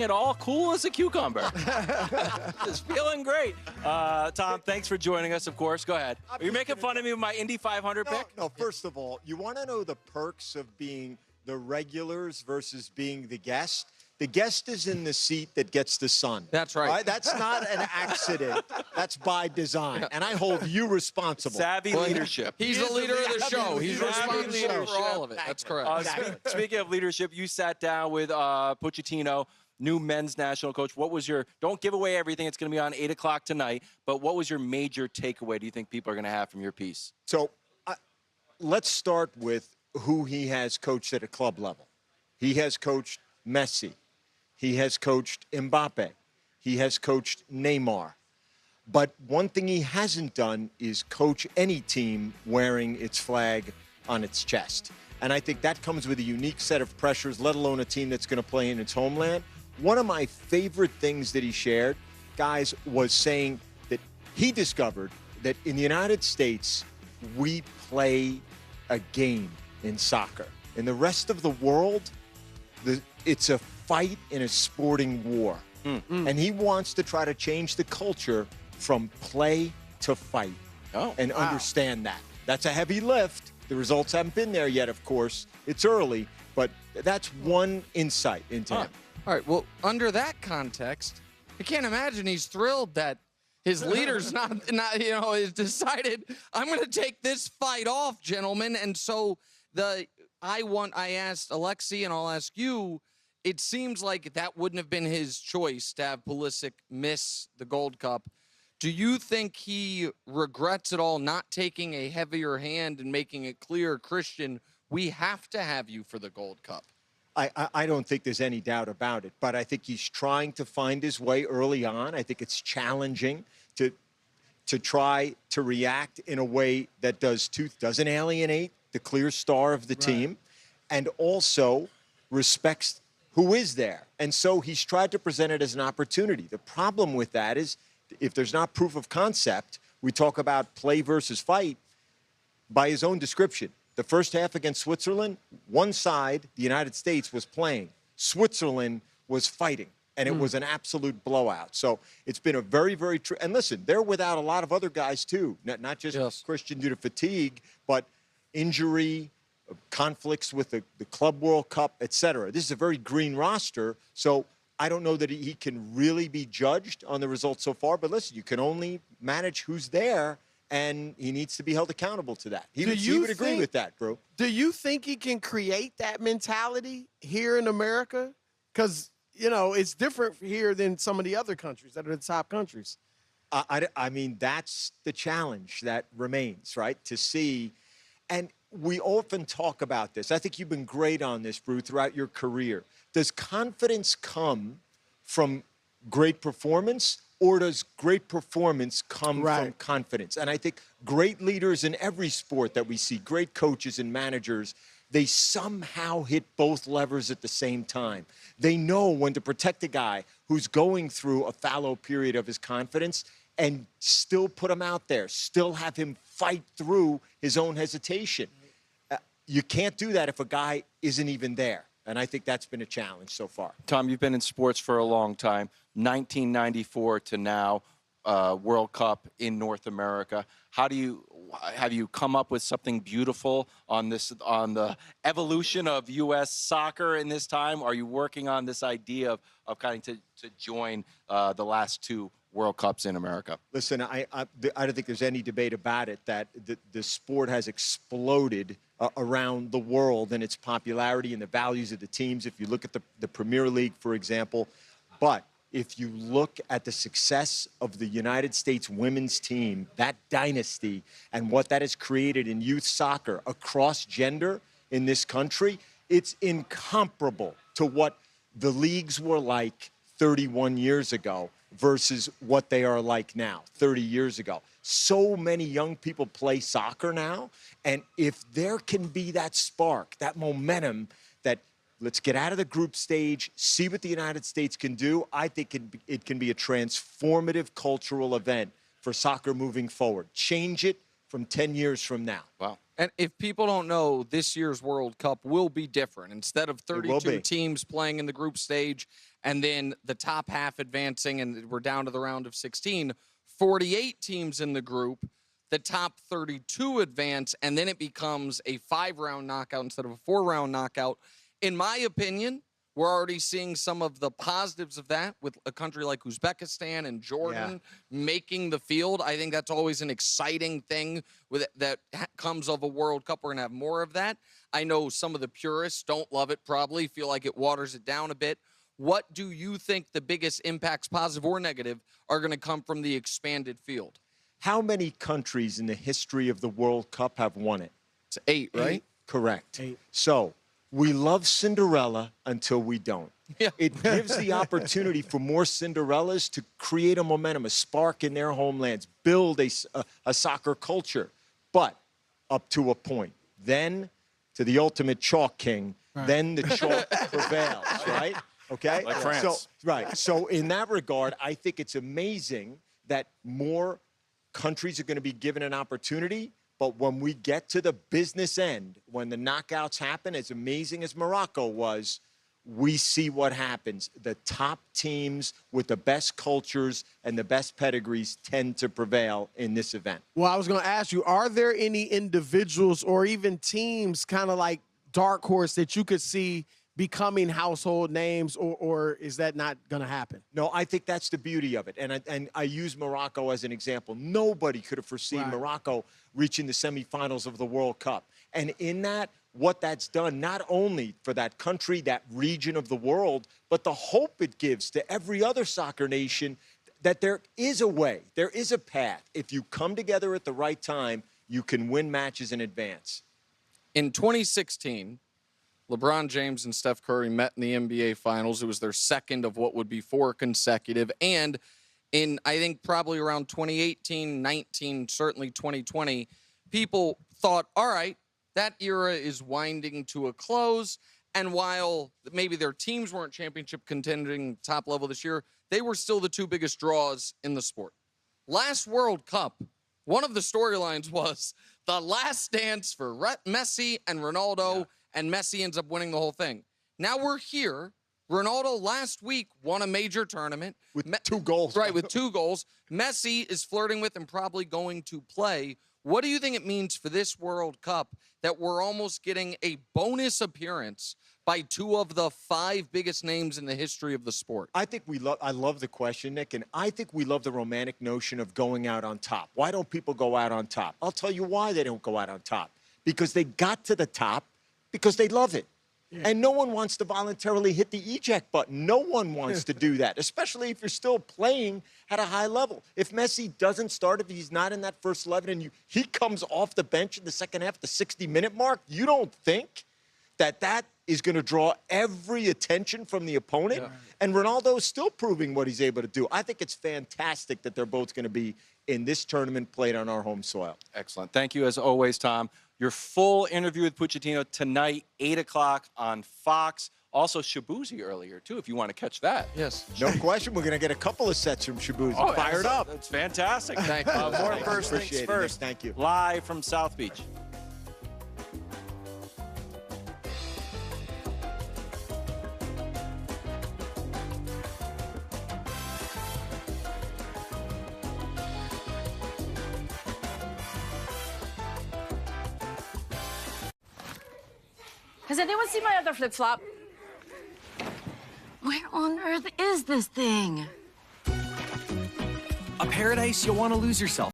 it all cool as a cucumber. Just feeling great. Tom, thanks for joining us, of course. Go ahead. Are you making fun of me with my Indy 500 pick? No, first of all, you want to know the perks of being the regulars versus being the guest? The guest is in the seat that gets the sun. That's right. That's not an accident. That's by design. And I hold you responsible. Savvy leadership. He's the leader of the show. He's Savvy responsible for all of it. That's correct. Speaking of leadership, you sat down with Pochettino, new men's national coach. What was your, don't give away everything. It's going to be on 8 o'clock tonight. But what was your major takeaway do you think people are going to have from your piece? So let's start with who he has coached at a club level. He has coached Messi. He has coached Mbappe. He has coached Neymar. But one thing he hasn't done is coach any team wearing its flag on its chest. And I think that comes with a unique set of pressures, let alone a team that's going to play in its homeland. One of my favorite things that he shared, guys, was saying that he discovered that in the United States, we play a game in soccer. In the rest of the world, it's a fight in a sporting war. And he wants to try to change the culture from play to fight and understand that. That's a heavy lift. The results haven't been there yet, of course. It's early, but that's one insight into him. All right, well, under that context, I can't imagine he's thrilled that his leader's not has decided, I'm going to take this fight off, gentlemen. And so I asked Alexi, and I'll ask you, it seems like that wouldn't have been his choice to have Pulisic miss the Gold Cup. Do you think he regrets at all not taking a heavier hand and making it clear, Christian, we have to have you for the Gold Cup? I don't think there's any doubt about it, but I think he's trying to find his way early on. I think it's challenging to try to react in a way that doesn't alienate the clear star of the team, and also respects who is there. And so he's tried to present it as an opportunity. The problem with that is if there's not proof of concept, we talk about play versus fight by his own description. The first half against Switzerland, one side, the United States, was playing. Switzerland was fighting, and it was an absolute blowout. So it's been a very, very true. And listen, they're without a lot of other guys, too, not just Christian due to fatigue, but injury, conflicts with the Club World Cup, et cetera. This is a very green roster, so I don't know that he can really be judged on the results so far. But listen, you can only manage who's there, and he needs to be held accountable to that. He would agree with that, Brou. Do you think he can create that mentality here in America? Because, it's different here than some of the other countries that are the top countries. I mean, that's the challenge that remains, right, to see. And we often talk about this. I think you've been great on this, Brou, throughout your career. Does confidence come from great performance, or does great performance come from confidence? And I think great leaders in every sport that we see, great coaches and managers, they somehow hit both levers at the same time. They know when to protect a guy who's going through a fallow period of his confidence and still put him out there, still have him fight through his own hesitation. You can't do that if a guy isn't even there. And I think that's been a challenge so far. Tom, you've been in sports for a long time, 1994 to now, World Cup in North America. Have you come up with something beautiful on the evolution of U.S. soccer in this time? Are you working on this idea of kind of to join the last two World Cups in America? Listen, I don't think there's any debate about it that the sport has exploded around the world in its popularity and the values of the teams. If you look at the Premier League, for example. But if you look at the success of the United States women's team, that dynasty, and what that has created in youth soccer across gender in this country, it's incomparable to what the leagues were like 31 years ago versus what they are like now, 30 years ago. So many young people play soccer now, and if there can be that spark, that momentum, that let's get out of the group stage, see what the United States can do, I think it can be a transformative cultural event for soccer moving forward. Change it from 10 years from now. Wow. And if people don't know, this year's World Cup will be different. Instead of 32 teams playing in the group stage and then the top half advancing, and we're down to the round of 16. 48 teams in the group. The top 32 advance, and then it becomes a 5-round knockout instead of a 4-round knockout. In my opinion, we're already seeing some of the positives of that with a country like Uzbekistan and Jordan making the field. I think that's always an exciting thing that comes of a World Cup. We're going to have more of that. I know some of the purists don't love it, probably feel like it waters it down a bit. What do you think the biggest impacts, positive or negative, are going to come from the expanded field? How many countries in the history of the World Cup have won it? It's 8, right? 8. Correct. 8. So we love Cinderella until we don't. Yeah. It gives the opportunity for more Cinderellas to create a momentum, a spark in their homelands, build a soccer culture, but up to a point. Then to the ultimate chalk king, then the chalk prevails, right? Okay? Like France. So in that regard, I think it's amazing that more countries are going to be given an opportunity, but when we get to the business end, when the knockouts happen, as amazing as Morocco was, we see what happens. The top teams with the best cultures and the best pedigrees tend to prevail in this event. Well, I was going to ask you, are there any individuals or even teams kind of like dark horse that you could see becoming household names, or is that not going to happen? No, I think that's the beauty of it. And I use Morocco as an example. Nobody could have foreseen Morocco reaching the semifinals of the World Cup. And in that, what that's done, not only for that country, that region of the world, but the hope it gives to every other soccer nation that there is a way, there is a path. If you come together at the right time, you can win matches in advance. In 2016, LeBron James and Steph Curry met in the NBA Finals. It was their second of what would be 4 consecutive. And in, I think, probably around 2018, 19, certainly 2020, people thought, all right, that era is winding to a close. And while maybe their teams weren't championship contending top level this year, they were still the 2 biggest draws in the sport. Last World Cup, one of the storylines was the last dance for Messi and Ronaldo, and Messi ends up winning the whole thing. Now we're here. Ronaldo last week won a major tournament. With 2 goals. Right, with 2 goals. Messi is flirting with and probably going to play. What do you think it means for this World Cup that we're almost getting a bonus appearance by 2 of the 5 biggest names in the history of the sport? I think I love the question, Nick, and I think we love the romantic notion of going out on top. Why don't people go out on top? I'll tell you why they don't go out on top. Because they got to the top because they love it. Yeah. And no one wants to voluntarily hit the eject button. No one wants to do that, especially if you're still playing at a high level. If Messi doesn't start, if he's not in that first 11 and he comes off the bench in the second half, the 60-minute mark, you don't think that is going to draw every attention from the opponent? Yeah. And Ronaldo's still proving what he's able to do. I think it's fantastic that they're both going to be in this tournament played on our home soil. Excellent. Thank you, as always, Tom. Your full interview with Pochettino tonight, 8 o'clock on Fox. Also, Shabuzi earlier, too, if you want to catch that. Yes. No question. We're going to get a couple of sets from Shabuzi. Oh, fired up. That's fantastic. Thank you. More first things Appreciate it, first. Nick. Thank you. Live from South Beach. Has anyone seen my other flip-flop? Where on earth is this thing? A paradise you'll want to lose yourself